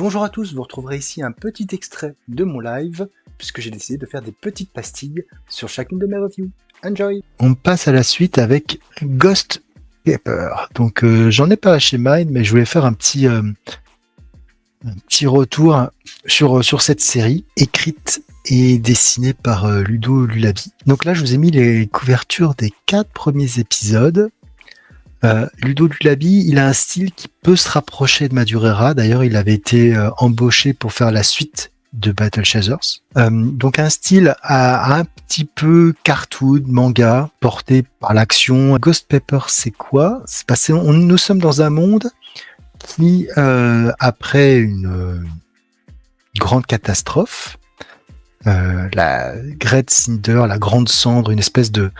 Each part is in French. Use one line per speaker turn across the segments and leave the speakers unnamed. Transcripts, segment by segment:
Bonjour à tous, vous retrouverez ici un petit extrait de mon live, puisque j'ai décidé de faire des petites pastilles sur chacune de mes reviews. Enjoy! On passe à la suite avec Ghost Pepper. Donc j'en ai pas lâché Mine, mais je voulais faire un petit retour sur cette série, écrite et dessinée par Ludo Lulabi. Donc là, je vous ai mis les couvertures des 4 premiers épisodes. Ludo Lulabi, il a un style qui peut se rapprocher de Madureira. D'ailleurs, il avait été embauché pour faire la suite de Battle Chasers. Donc un style un petit peu cartoon, manga, porté par l'action. Ghost Pepper, c'est quoi? C'est passé. Nous sommes dans un monde qui, après une grande catastrophe, la Great Cinder, la grande cendre, une espèce de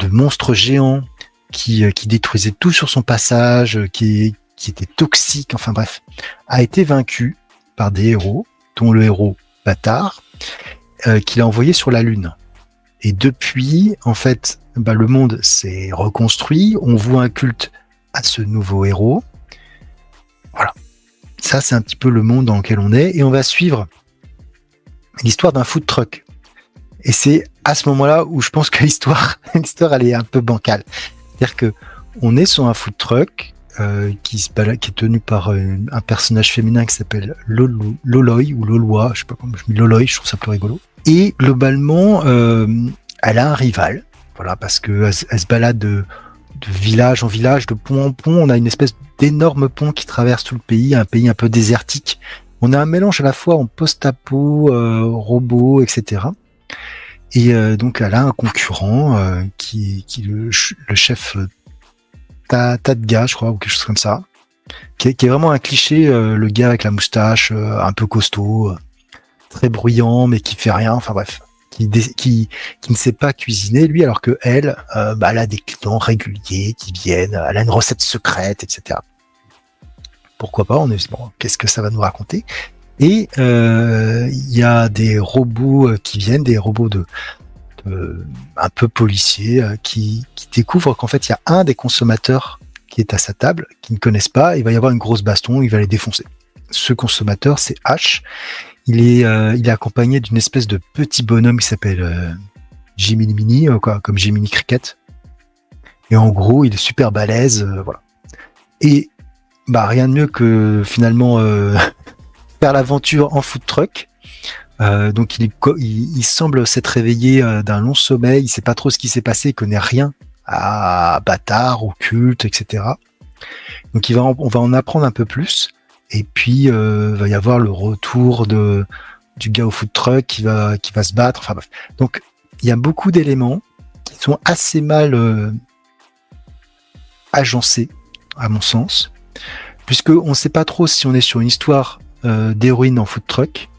monstre géant qui détruisait tout sur son passage, qui était toxique, enfin bref, a été vaincu par des héros, dont le héros Bâtard, qu'il a envoyé sur la Lune. Et depuis, en fait, le monde s'est reconstruit, on voit un culte à ce nouveau héros. Voilà. Ça, c'est un petit peu le monde dans lequel on est, et on va suivre l'histoire d'un food truck. Et c'est à ce moment-là où je pense que l'histoire elle est un peu bancale. C'est-à-dire que on est sur un food truck qui est tenu par un personnage féminin qui s'appelle Loloy ou Lolois, je sais pas comment je dis, Loloy, je trouve ça plus rigolo. Et globalement, elle a un rival, voilà, parce que elle se balade de village en village, de pont en pont. On a une espèce d'énorme pont qui traverse tout le pays, un pays un peu désertique. On a un mélange à la fois en post-apo, robot, etc. Et donc elle a un concurrent qui le chef Tadga, je crois, ou quelque chose comme ça, qui est vraiment un cliché, le gars avec la moustache, un peu costaud, très bruyant, mais qui fait rien, enfin bref, qui ne sait pas cuisiner, lui, alors que elle a des clients réguliers qui viennent, elle a une recette secrète, etc. Pourquoi pas, qu'est-ce que ça va nous raconter? Et il y a des robots qui viennent, des robots un peu policiers, qui découvrent qu'en fait il y a un des consommateurs qui est à sa table, qui ne connaissent pas. Il va y avoir une grosse baston, il va les défoncer. Ce consommateur, c'est H. Il est accompagné d'une espèce de petit bonhomme qui s'appelle Jiminy Mini, comme Jiminy Cricket. Et en gros, il est super balèze, voilà. Et rien de mieux que finalement faire l'aventure en food truck. Donc il semble s'être réveillé d'un long sommeil, il sait pas trop ce qui s'est passé, il connaît rien à Bâtard, au culte, etc. Donc on va en apprendre un peu plus, et puis va y avoir le retour du gars au food truck qui va se battre, enfin bref. Donc il y a beaucoup d'éléments qui sont assez mal agencés, à mon sens, puisque on sait pas trop si on est sur une histoire d'héroïne en food truck,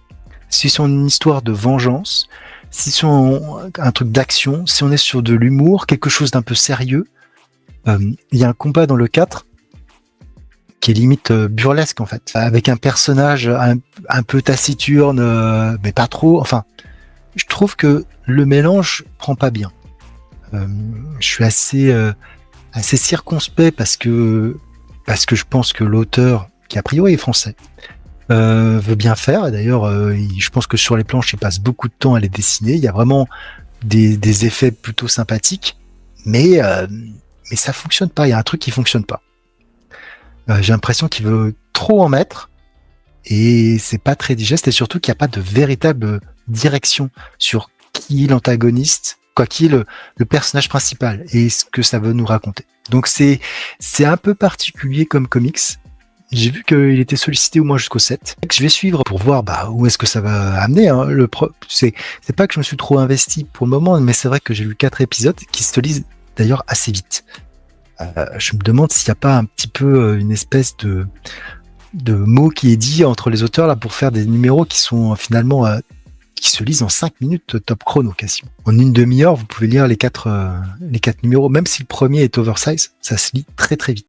si c'est une histoire de vengeance, si c'est un truc d'action, si on est sur de l'humour, quelque chose d'un peu sérieux. Il y a un combat dans le 4 qui est limite burlesque en fait, avec un personnage un peu taciturne, mais pas trop. Enfin, je trouve que le mélange prend pas bien. Je suis assez circonspect parce que je pense que l'auteur, qui a priori est français, veut bien faire. Et d'ailleurs, je pense que sur les planches, il passe beaucoup de temps à les dessiner. Il y a vraiment des effets plutôt sympathiques, mais ça fonctionne pas. Il y a un truc qui fonctionne pas. J'ai l'impression qu'il veut trop en mettre et c'est pas très digeste, et surtout qu'il n'y a pas de véritable direction sur qui est l'antagoniste, qui est le personnage principal et ce que ça veut nous raconter. Donc c'est un peu particulier comme comics. J'ai vu qu'il était sollicité au moins jusqu'au 7. Je vais suivre pour voir où est-ce que ça va amener. Hein. C'est pas que je me suis trop investi pour le moment, mais c'est vrai que j'ai lu 4 épisodes qui se lisent d'ailleurs assez vite. Je me demande s'il n'y a pas un petit peu une espèce de mot qui est dit entre les auteurs là pour faire des numéros qui sont finalement qui se lisent en 5 minutes top chrono quasiment. En une demi-heure, vous pouvez lire les 4 numéros, même si le premier est oversize, ça se lit très très vite.